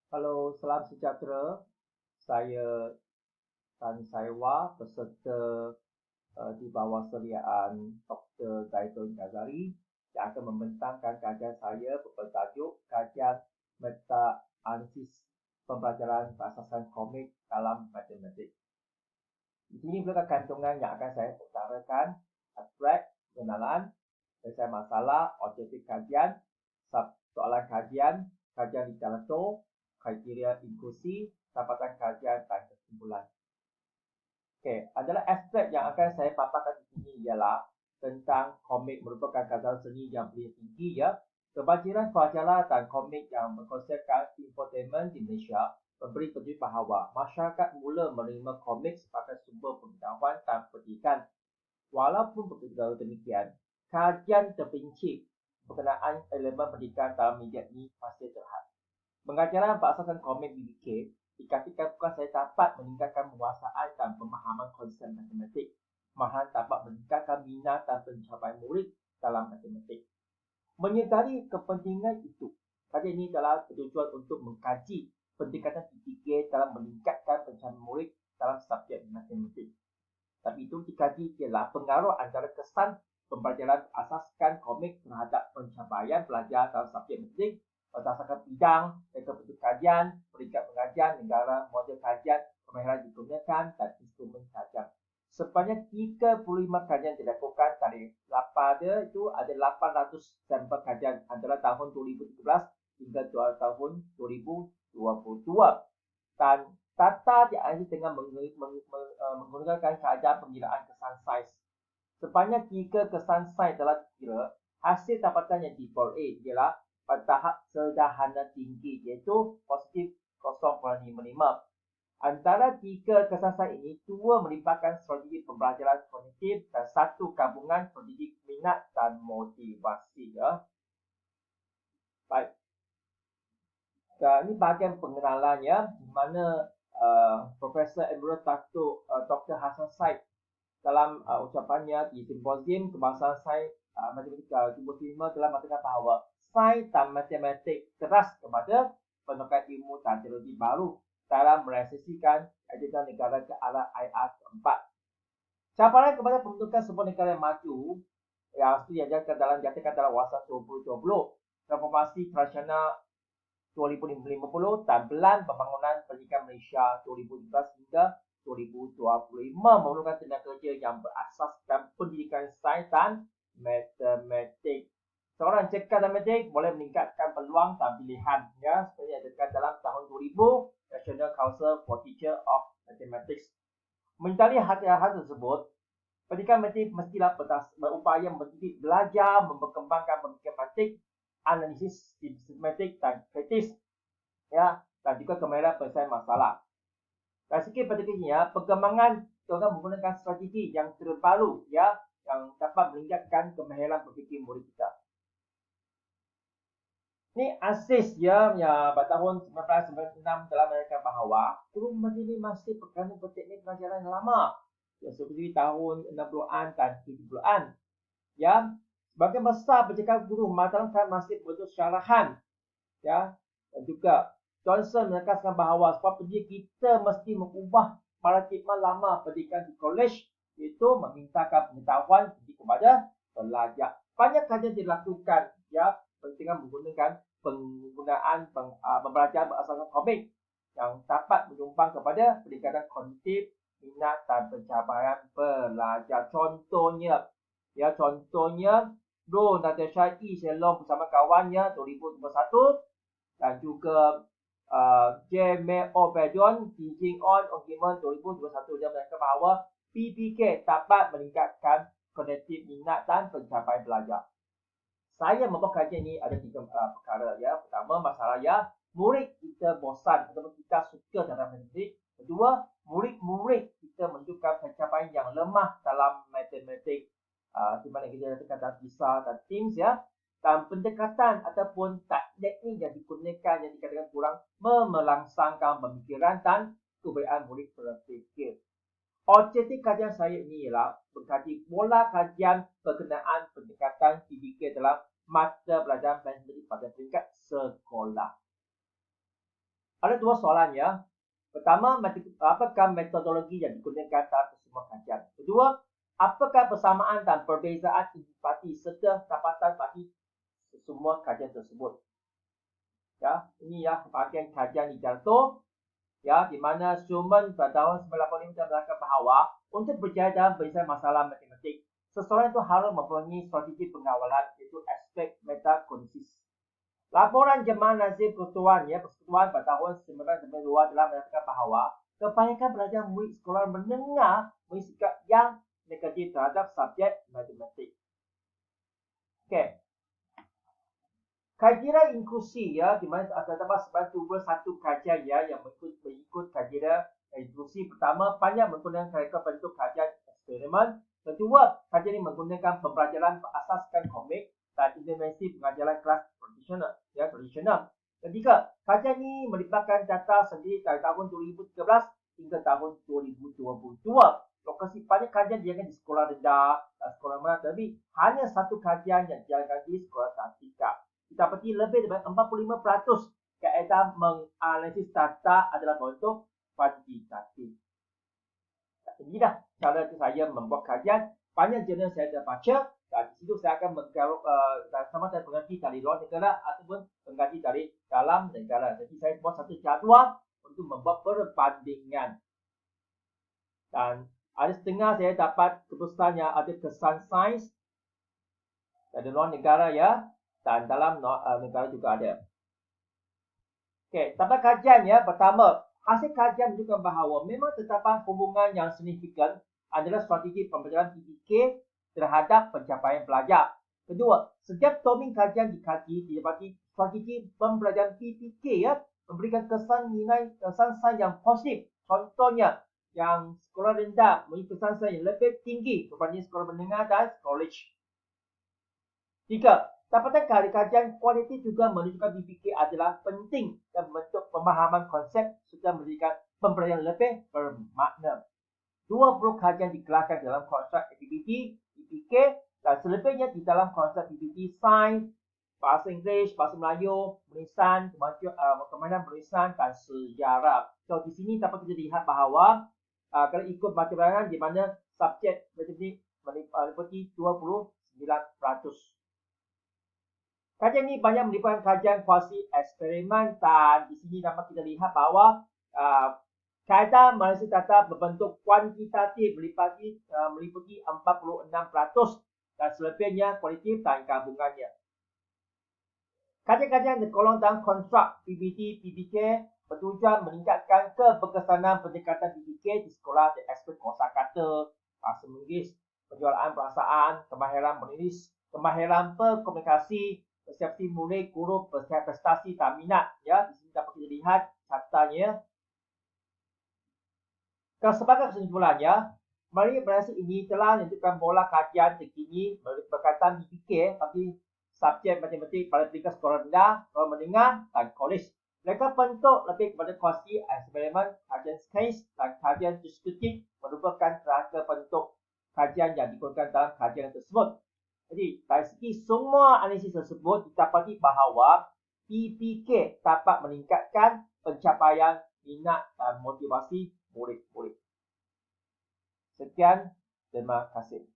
Halo, salam sejahtera. Saya Tan Saiwa, peserta di bawah seliaan Dr. Zaidun Ghazali yang akan membentangkan kajian saya bertajuk kajian meta-analisis pembelajaran berasaskan komik dalam matematik. Di sini berada kantungan yang akan saya utarakan: abstrak, pengenalan, penyelesaian masalah, objektif kajian, soalan kajian, kajian literatur, kriteria inklusi, dapatan kajian dan kesimpulan. Okey, adalah aspek yang akan saya paparkan di sini ialah tentang komik merupakan karya seni yang paling tinggi ya. Kebanjiran pelajaran dan komik yang berkonsepkan infotainment di Malaysia memberi petunjuk bahawa masyarakat mula menerima komik sebagai sumber pengetahuan dan pendidikan. Walaupun begitu demikian, kajian terperinci berkenaan elemen pendidikan dalam media ini masih terhad. Pengajaran berasaskan komik dibikin dikatakan bukan saya dapat meningkatkan penguasaan dan pemahaman konsep matematik, malahan dapat meningkatkan minat dan pencapaian murid dalam matematik. Menyedari kepentingan itu, kajian ini adalah bertujuan untuk mengkaji pentingkatan fikir dalam meningkatkan pencapaian murid dalam subjek matematik. Tapi itu dikaji ialah pengaruh antara kesan pembelajaran asaskan komik terhadap pencapaian pelajar dalam subjek matematik berdasarkan bidang, reka bentuk kajian, peringkat pengajian, negara, model kajian, kemahiran digunakan dan instrumen kajian. Sebanyak 35 kajian dilakukan dari pada itu ada 800 sampel kajian antara tahun 2013 hingga tahun 2022. Dan data dianalisis dengan menggunakan kaedah pengiraan kesan saiz. Sebanyak 3 kesan saiz telah dikira. Hasil dapatan yang diperoleh ialah pada tahap sederhana tinggi iaitu positif 0.55. Antara 3 kesan saiz ini, 2 melibatkan strategi pembelajaran kognitif dan 1 gabungan strategi minat dan motivasi ya. Baik. Ini bahagian pengenalannya di mana Profesor Emerald Datuk Dr. Hassan Said dalam ucapannya di simposium kebangsaan sains matematika 2005 telah mengatakan bahawa sains dan matematik keras kepada penukaran ilmu dan teknologi baru dalam merealisasikan agenda negara ke arah IR keempat. Cabaran kepada pembentukan sebuah negara yang maju yang seperti yang dinyatakan dalam Wawasan 2020, reformasi tradisional 2050 dan Pelan Pembangunan Pendidikan Malaysia 2017 hingga 2025 memerlukan tenaga kerja yang berasaskan pendidikan sains dan matematik. Seorang cekal matematik boleh meningkatkan peluang dan pilihan ya, seperti yang dikatakan dalam tahun 2000 National Council for Teachers of Mathematics. Menyadari hal tersebut, pendidikan matematik mestilah berupaya mendidik belajar memperkembangkan pemikiran matematik, analisis sistematik dan kritis ya, dan juga kemahiran penyelesaian masalah. Dan sikit pentingnya perkembangan kita menggunakan strategi yang terbaru ya, yang dapat meningkatkan kemahiran berfikir murid kita. Ini ASIS ya, pada tahun 1996 telah menyatakan bahawa kurikulum ini masih berkaitan berteknik pelajaran yang lama, ya, seperti tahun 60-an dan 70-an. Ya, sebagian besar pencegahan guru masyarakat masih berbentuk syarahan. Ya, dan juga Johnson menekankan bahawa sebab kita mesti mengubah paradigma lama pendidikan di kolej, iaitu memintakan pengetahuan kepada pelajar. Banyak kajian dilakukan ya, pentingnya menggunakan penggunaan pembelajaran berasaskan komik yang dapat menyumbang kepada peningkatan kognitif, minat dan pencapaian pelajar. Contohnya Bro Natasha E. Shalom bersama kawannya 2021 dan juga J.M.O. Bedion Teaching on Argument 2021 dia mengatakan bahawa PPK dapat meningkatkan kognitif minat dan pencapaian belajar. Saya membuat kajian ini ada 3 perkara ya. Pertama, masalah ya, murid kita bosan ataupun kita suka dalam matematik. Kedua, murid-murid kita menunjukkan pencapaian yang lemah dalam matematik, di mana kita katakan dalam PISA dan TIMSS ya. Dan pendekatan ataupun teknik yang digunakan yang dikatakan kurang memelangsangkan pemikiran dan kebaikan murid berfikir. Objektif kajian saya ini ialah mengkaji pola kajian berkenaan pendekatan PPK dalam mata pelajaran matematik pada peringkat sekolah. Ada dua soalan ya. Pertama, apakah metodologi yang digunakan dalam semua kajian? Kedua, apakah persamaan dan perbezaan intisipasi serta dapatan bagi semua kajian tersebut? Ya, ini ya bahagian kajian dijantung ya, di mana Schumann pada tahun 1985 menerangkan bahawa untuk berjaya dalam penyelesaian masalah matematik, seseorang itu harus mempunyai strategi pengawalan, iaitu aspek metakognisis. Laporan Jemaah Nazim Persekutuan pada tahun 1992 telah menyatakan bahawa kebanyakan pelajar murid sekolah menengah memiliki sikap yang negatif terhadap subjek matematik. Okey. Kajian inklusi ya, di mana terdapat sebanyak satu kajian ya yang mengikut kajian inklusi. Pertama, banyak menggunakan kerangka bentuk kajian eksperimen. Kedua, kajian ini menggunakan pembelajaran berasaskan komik dan intervensi pengajaran kelas tradisional. Ketiga, kajian ini melibatkan data sendiri dari tahun 2013 hingga tahun 2022. Lokasi banyak kajian dijalankan di sekolah rendah dan sekolah menengah, tapi hanya satu kajian yang dijalankan di sekolah tingkat. Kita dapati lebih dari 45% kaedah menganalisis data adalah bentuk kuantitatif. Inilah cara saya membuat kajian. Banyak jurnal saya dah baca dan di situ saya akan sama ada pengkaji dari luar negara ataupun pengkaji dari dalam negara. Jadi saya buat satu jadual untuk membuat perbandingan. Dan ada setengah saya dapat keputusan yang ada kesan sains dari luar negara ya, dan dalam negara juga ada. Okey, dapat kajian ya. Pertama, hasil kajian menunjukkan bahawa memang terdapat hubungan yang signifikan adalah strategi pembelajaran PPK terhadap pencapaian pelajar. Kedua, setiap topik kajian dikaji didapati strategi pembelajaran PPK ya memberikan kesan sains yang positif. Contohnya, yang sekolah rendah memiliki kesan sains yang lebih tinggi berbanding sekolah menengah dan college. Tiga, dapatan kajian kualitatif juga menunjukkan PPK adalah penting dan membentuk pemahaman konsep serta memberikan pembelajaran lebih bermakna. 20 kajian dikelarkan dalam konstruk aktiviti PPK dan selebihnya di dalam konstruk PPK sains, bahasa Inggeris, bahasa Melayu, penulisan, kemahiran penulisan dan sejarah. So di sini dapat kita lihat bahawa kalau ikut matematik di mana subjek matematik meliputi 29%. Kajian ini banyak melibatkan kajian kuasi eksperimen dan di sini dapat kita lihat bahawa kaedah menganalisis data berbentuk kuantitatif meliputi 46% dan selebihnya kualitatif dan gabungannya. Kajian-kajian tergolong dalam konstruk PPT, PPK bertujuan meningkatkan keberkesanan pendekatan PPK di sekolah dan aspek kosakata, bahasa Inggeris, penjualan perasaan, kemahiran menulis, kemahiran berkomunikasi, persepsi murid, guru, prestasi dan minat. Ya, di sini dapat kita lihat catatannya. Sebagai kesimpulannya, melalui operasi ini telah menentukan pola kajian terkini berkaitan PPK bagi subjek matematik pada peringkat sekolah rendah, sekolah menengah dan college. Mereka bentuk lebih kepada kuasi eksperimen, kajian sains dan kajian deskriptif merupakan kerangka bentuk kajian yang digunakan dalam kajian tersebut. Jadi, dari segi semua analisis tersebut, didapati bahawa PPK dapat meningkatkan pencapaian minat dan motivasi murid-murid. Sekian, terima kasih.